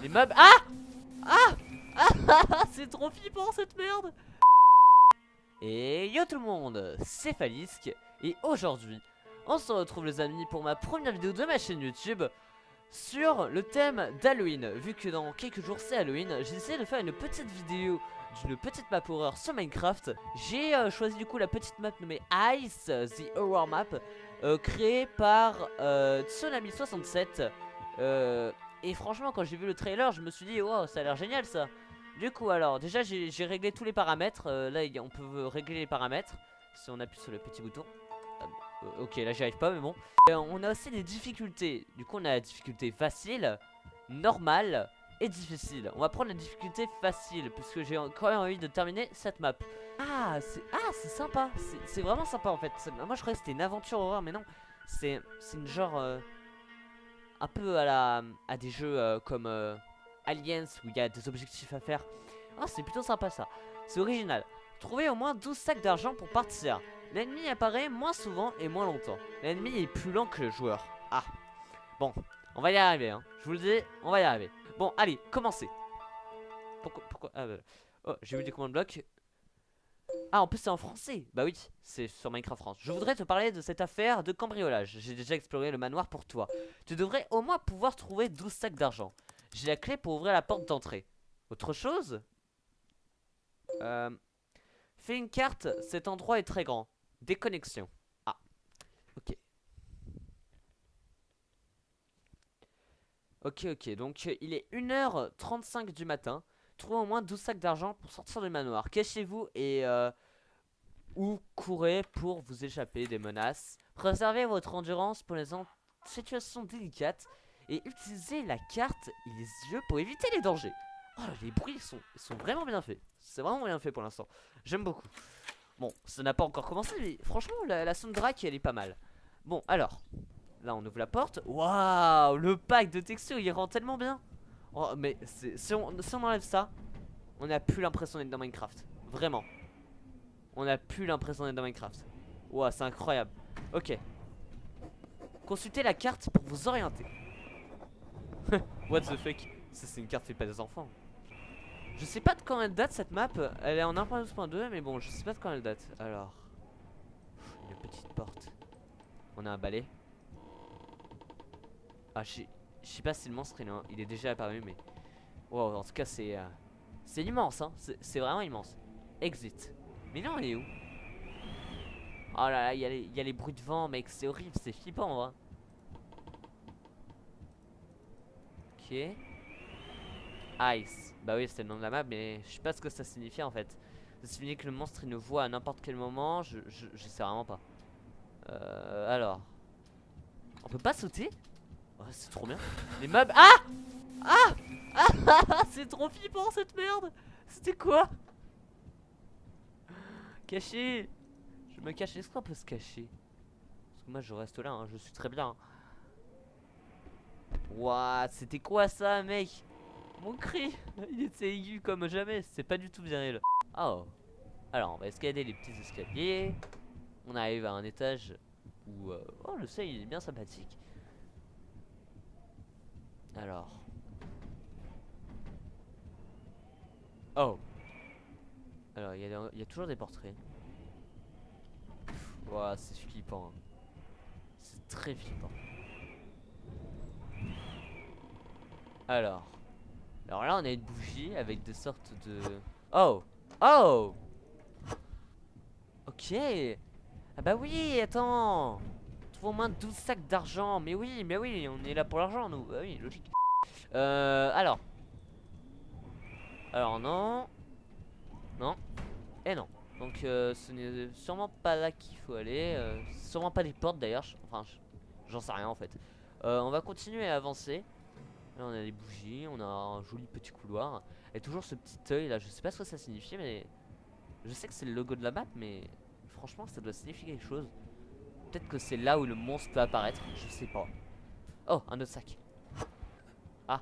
Les mobs. Ah ah ah c'est trop flippant cette merde. Et yo tout le monde, c'est Falisque. Et aujourd'hui, on se retrouve les amis pour ma première vidéo de ma chaîne YouTube sur le thème d'Halloween. Vu que dans quelques jours c'est Halloween, j'ai essayé de faire une petite vidéo d'une petite map horreur sur Minecraft. J'ai choisi du coup la petite map nommée Ice, The Horror Map, créée par Tsunami67. Et franchement quand j'ai vu le trailer je me suis dit wow, ça a l'air génial ça. Du coup alors déjà j'ai réglé tous les paramètres. Là on peut régler les paramètres si on appuie sur le petit bouton. Ok là j'y arrive pas mais bon. On a aussi des difficultés. Du coup on a la difficulté facile, normale et difficile. On va prendre la difficulté facile puisque j'ai quand même envie de terminer cette map. Ah c'est sympa. C'est vraiment sympa en fait. Moi je croyais que c'était une aventure horreur mais non. C'est une genre un peu à des jeux comme Aliens où il y a des objectifs à faire. Ah c'est plutôt sympa ça. C'est original. Trouvez au moins 12 sacs d'argent pour partir. L'ennemi apparaît moins souvent et moins longtemps. L'ennemi est plus lent que le joueur. Ah. Bon, on va y arriver hein. Je vous le dis, on va y arriver. Bon, allez, commencez. Pourquoi ah, oh, j'ai vu des commandes blocs. Ah, en plus c'est en français. Bah oui, c'est sur Minecraft France. Je voudrais te parler de cette affaire de cambriolage. J'ai déjà exploré le manoir pour toi. Tu devrais au moins pouvoir trouver 12 sacs d'argent. J'ai la clé pour ouvrir la porte d'entrée. Autre chose? Fais une carte, cet endroit est très grand. Déconnexion. Ah, ok. Ok, donc il est 1h35 du matin. Trouvez au moins 12 sacs d'argent pour sortir du manoir. Cachez-vous et ou courez pour vous échapper des menaces. Préservez votre endurance pour les situations délicates. Et utilisez la carte et les yeux pour éviter les dangers. Oh, les bruits sont vraiment bien faits. C'est vraiment bien fait pour l'instant. J'aime beaucoup. Bon, ça n'a pas encore commencé, mais franchement, la soundtrack, elle est pas mal. Bon, alors, là, on ouvre la porte. Waouh, le pack de textures, il rend tellement bien. Oh, mais si on enlève ça, on n'a plus l'impression d'être dans Minecraft. Vraiment. On n'a plus l'impression d'être dans Minecraft. Waouh, c'est incroyable. Ok. Consultez la carte pour vous orienter. What the fuck? Ça, c'est une carte fait pas des enfants. Je sais pas de quand elle date cette map. Elle est en 1.12.2 mais bon je sais pas de quand elle date. Alors une petite porte. On a un balai. Ah je sais pas si le monstre il est déjà apparu mais wow, en tout cas c'est immense hein. C'est vraiment immense. Exit. Mais non il est où? Oh là là il y a les bruits de vent mec. C'est horrible. C'est flippant en vrai. Ok. Ice. Bah oui c'était le nom de la map mais je sais pas ce que ça signifie en fait. Ça signifie que le monstre il nous voit à n'importe quel moment. Je sais vraiment pas. Alors. On peut pas sauter? Oh, c'est trop bien. Les mobs. Ah ah ah c'est trop flippant cette merde. C'était quoi? Caché. Je me cache. Est-ce qu'on peut se cacher? Parce que moi je reste là hein. Je suis très bien. Ouah c'était quoi ça mec? Mon cri, il était aigu comme jamais, c'est pas du tout bien elle. Oh, alors on va escalader les petits escaliers. On arrive à un étage où oh le seuil il est bien sympathique. Alors. Oh. Alors il y a toujours des portraits. Ouah c'est flippant. C'est très flippant. Alors là on a une bougie avec des sortes de... Oh. Oh. Ok. Ah bah oui, attends. Trouve au moins 12 sacs d'argent. Mais oui, on est là pour l'argent nous. Bah oui, logique. Alors non. Non. Et non. Donc ce n'est sûrement pas là qu'il faut aller. Sûrement pas les portes d'ailleurs. Enfin, j'en sais rien en fait. On va continuer à avancer. Là on a des bougies, on a un joli petit couloir. Et toujours ce petit œil là, je sais pas ce que ça signifie mais... Je sais que c'est le logo de la map mais... Franchement ça doit signifier quelque chose. Peut-être que c'est là où le monstre peut apparaître, je sais pas. Oh, un autre sac. Ah.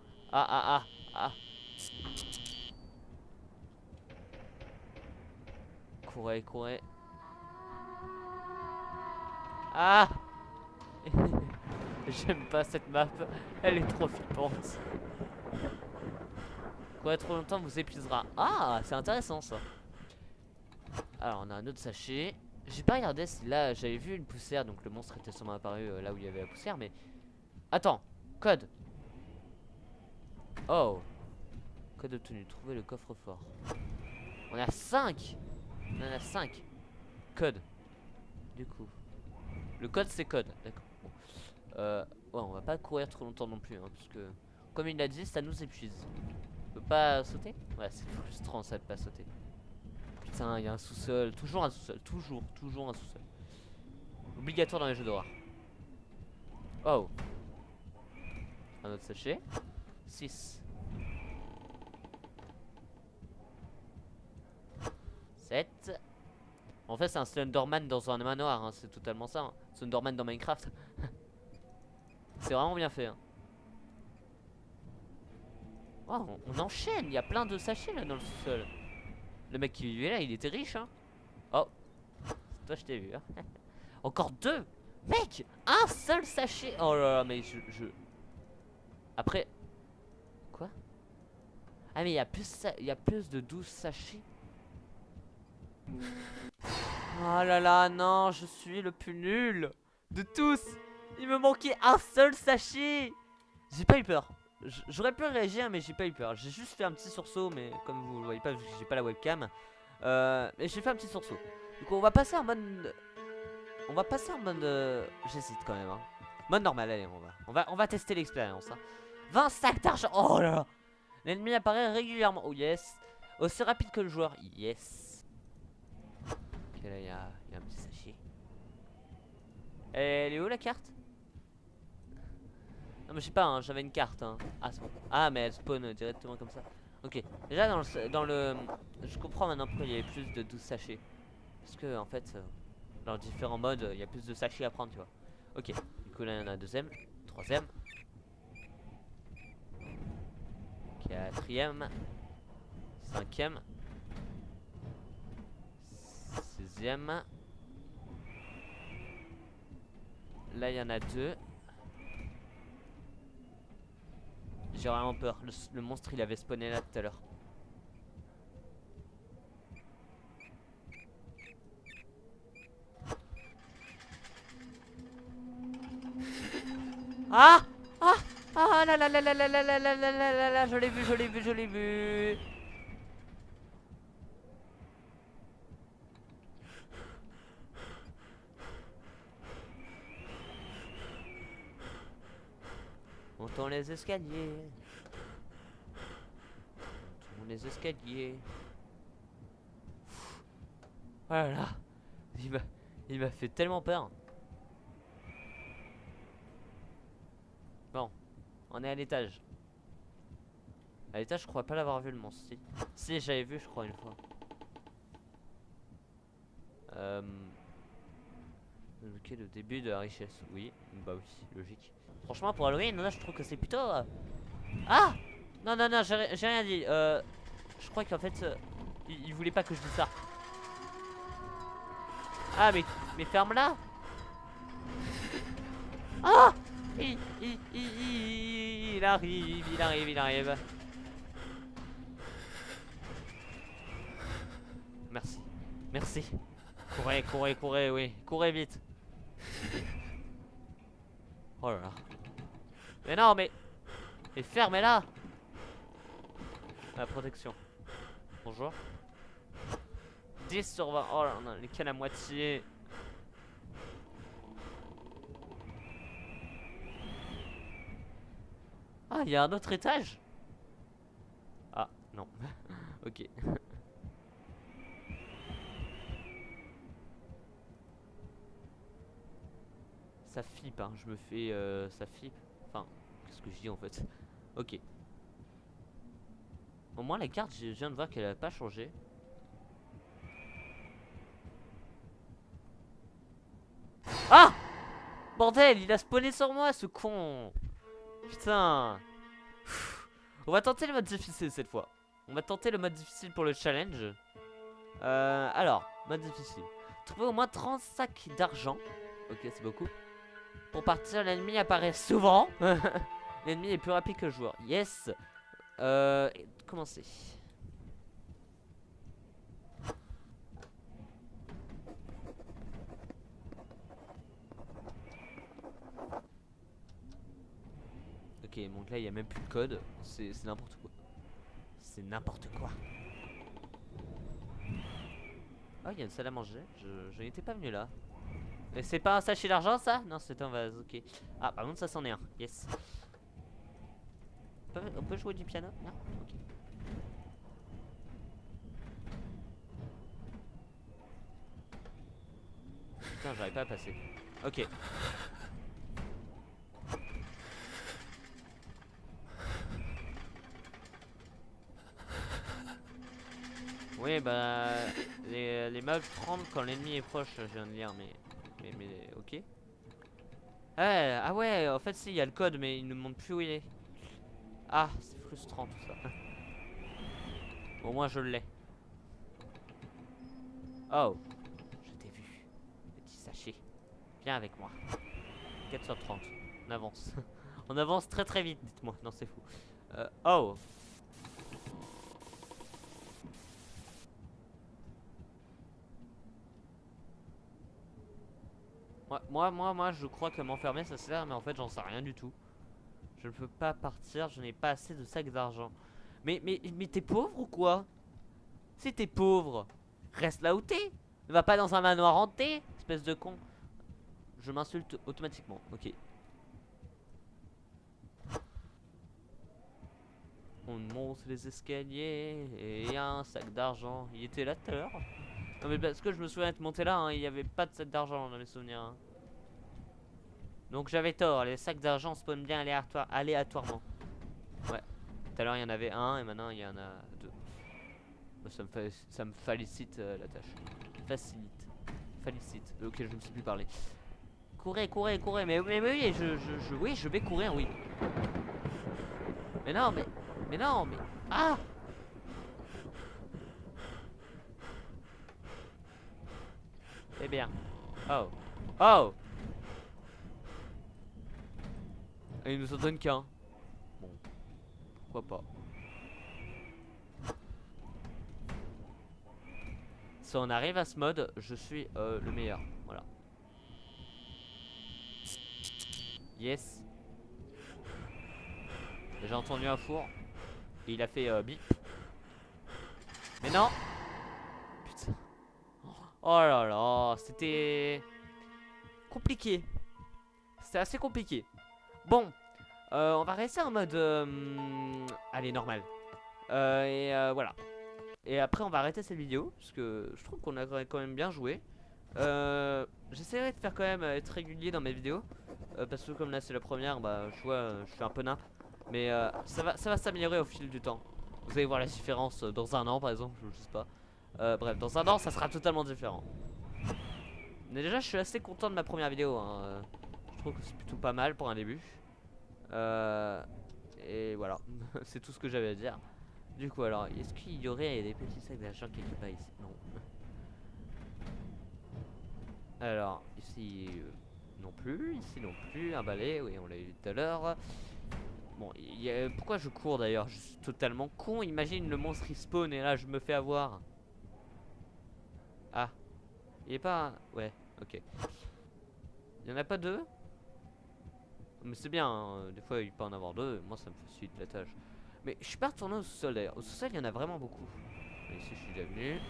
Courez. Ah. J'aime pas cette map, elle est trop flippante. Courir trop longtemps vous épuisera. Ah, c'est intéressant ça. Alors on a un autre sachet. J'ai pas regardé si là j'avais vu une poussière, donc le monstre était sûrement apparu là où il y avait la poussière, mais... Attends, code. Oh. Code obtenu, trouver le coffre-fort. On a 5. On en a 5. Code. Du coup. Le code c'est code, d'accord. Bon. Ouais, on va pas courir trop longtemps non plus, hein, parce que... Comme il l'a dit, ça nous épuise. On peut pas sauter? Ouais, c'est frustrant ça de pas sauter. Putain, il y a un sous-sol. Toujours un sous-sol. Toujours un sous-sol. Obligatoire dans les jeux d'horreur. Oh. Un autre sachet. 6. 7. En fait, c'est un Slenderman dans un manoir. Hein. C'est totalement ça. Hein. Slenderman dans Minecraft. C'est vraiment bien fait. Hein. Oh, on enchaîne. Il y a plein de sachets là dans le sous-sol. Le mec qui vivait là, il était riche. Hein. Oh. Toi, je t'ai vu. Hein. Encore 2. Mec, un seul sachet. Oh là là, mais je... Après... Quoi? Ah mais il y a plus de 12 sachets. Oh là là, non, je suis le plus nul de tous. Il me manquait un seul sachet. J'ai pas eu peur. J'aurais pu réagir, mais j'ai pas eu peur. J'ai juste fait un petit sursaut, mais comme vous le voyez pas, j'ai pas la webcam. Mais j'ai fait un petit sursaut. Du coup, on va passer en mode... On va passer en mode... J'hésite quand même. Hein. Mode normal, allez, on va tester l'expérience. Hein. 20 sacs d'argent. Oh là là. L'ennemi apparaît régulièrement. Oh yes. Aussi rapide que le joueur. Yes. Ok, là, il y a un petit sachet. Elle est où la carte? Non, mais je sais pas, hein, j'avais une carte. Hein. Ah, c'est bon. Ah, mais elle spawn directement comme ça. Ok. Déjà, dans le... Je comprends maintenant pourquoi il y avait plus de 12 sachets. Parce que, en fait... dans différents modes, il y a plus de sachets à prendre, tu vois. Ok, du coup là il y en a un deuxième, troisième, quatrième, cinquième, sixième. Là il y en a 2. J'ai vraiment peur, le monstre il avait spawné là tout à l'heure. Ah! Ah! Ah là là là là là là là là là là là, je l'ai vu, je l'ai vu, je l'ai vu. Montons les escaliers. Montons les escaliers. Voilà. Il m'a fait tellement peur. Bon, on est à l'étage. À l'étage, je crois pas l'avoir vu le monstre. Si j'avais vu, je crois, une fois. Ok, le début de la richesse. Oui, bah oui, logique. Franchement, pour Halloween, là, je trouve que c'est plutôt... Ah! Non, non, non, j'ai rien dit. Je crois qu'en fait, il voulait pas que je dise ça. Ah, mais ferme-la! Ah! Il arrive, il arrive, il arrive. Merci, merci. Courez, courez, courez, oui. Courez vite. Oh là là. Mais non, mais fermez-la. La protection. Bonjour. 10 sur 20. Oh là, on a les cannes à moitié. Ah, il y a un autre étage? Ah, non. Ok. Ça flippe, hein. Je me fais... ça flippe. Enfin, qu'est-ce que je dis en fait? Ok. Au moins, la carte, je viens de voir qu'elle a pas changé. Ah! Bordel, il a spawné sur moi, ce con! Putain. On va tenter le mode difficile cette fois. On va tenter le mode difficile pour le challenge. Alors, mode difficile. Trouver au moins 30 sacs d'argent. Ok, c'est beaucoup. Pour partir, l'ennemi apparaît souvent. L'ennemi est plus rapide que le joueur. Yes. Commencer. Ok, donc là il n'y a même plus de code. C'est n'importe quoi. C'est n'importe quoi. Oh, il y a une salle à manger. Je n'étais pas venu là. Mais c'est pas un sachet d'argent ça? Non, c'est un vase, ok. Ah, par contre, ça c'en est un. Yes. On peut jouer du piano? Non? Ok. Putain, j'arrive pas à passer. Ok. Oui, bah. Les meubles tremblent quand l'ennemi est proche, je viens de lire, mais ok. Ah ouais, en fait, si, il y a le code, mais il ne montre plus où il est. Ah, c'est frustrant tout ça. Au moins, je l'ai. Oh, je t'ai vu, petit sachet. Viens avec moi. 4 sur 30. On avance. On avance très très vite, dites-moi. Non, c'est fou. Oh. Moi, je crois que m'enfermer, ça sert, mais en fait, j'en sais rien du tout. Je ne peux pas partir, je n'ai pas assez de sacs d'argent. Mais t'es pauvre ou quoi? Si t'es pauvre, reste là où t'es. Ne va pas dans un manoir hanté, espèce de con. Je m'insulte automatiquement, ok. On monte les escaliers et y a un sac d'argent. Il était là tout à l'heure? Non mais parce que je me souviens être monté là, hein, il n'y avait pas de sac d'argent dans mes souvenirs. Hein. Donc j'avais tort, les sacs d'argent spawnent bien aléatoirement. Ouais, tout à l'heure il y en avait un et maintenant il y en a deux. Ça me félicite la tâche. Facilite. Félicite. Ok, je ne sais plus parler. Courez, courez, courez. Mais oui, oui, je vais courir, oui. Mais non, mais non, mais... Ah! Eh bien. Oh. Oh! Et il nous en donne qu'un. Bon. Pourquoi pas. Si on arrive à ce mode, je suis le meilleur. Voilà. Yes. J'ai entendu un four. Et il a fait bip. Mais non! Putain. Oh là là, c'était compliqué. C'était assez compliqué. Bon, on va rester en mode allez, normal. Voilà. Et après on va arrêter cette vidéo parce que je trouve qu'on a quand même bien joué. J'essaierai de faire quand même être régulier dans mes vidéos parce que comme là c'est la première, bah je vois, je fais un peu nimp. Mais ça va s'améliorer au fil du temps. Vous allez voir la différence dans un an par exemple, je sais pas. Bref, dans un an ça sera totalement différent. Mais déjà je suis assez content de ma première vidéo, hein. Je trouve que c'est plutôt pas mal pour un début. Et voilà, c'est tout ce que j'avais à dire. Du coup alors, est-ce qu'il y aurait des petits sacs d'argent quelque part ici? Non. Alors, ici non plus, ici non plus, un balai, oui on l'a eu tout à l'heure. Bon, pourquoi je cours d'ailleurs? Je suis totalement con, imagine le monstre il spawn et là je me fais avoir. Ah, il est pas... Ouais, ok. Il y en a pas deux? Mais c'est bien, hein. Des fois il peut en avoir deux, moi ça me facilite la tâche. Mais je suis pas retourné au sous-sol d'ailleurs, au sous-sol il y en a vraiment beaucoup. Mais ici je suis déjà venu.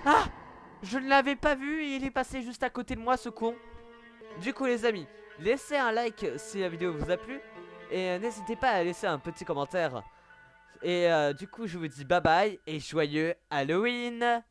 Ah! Je ne l'avais pas vu et il est passé juste à côté de moi ce con. Du coup les amis, laissez un like si la vidéo vous a plu. Et n'hésitez pas à laisser un petit commentaire. Et du coup je vous dis bye bye et joyeux Halloween.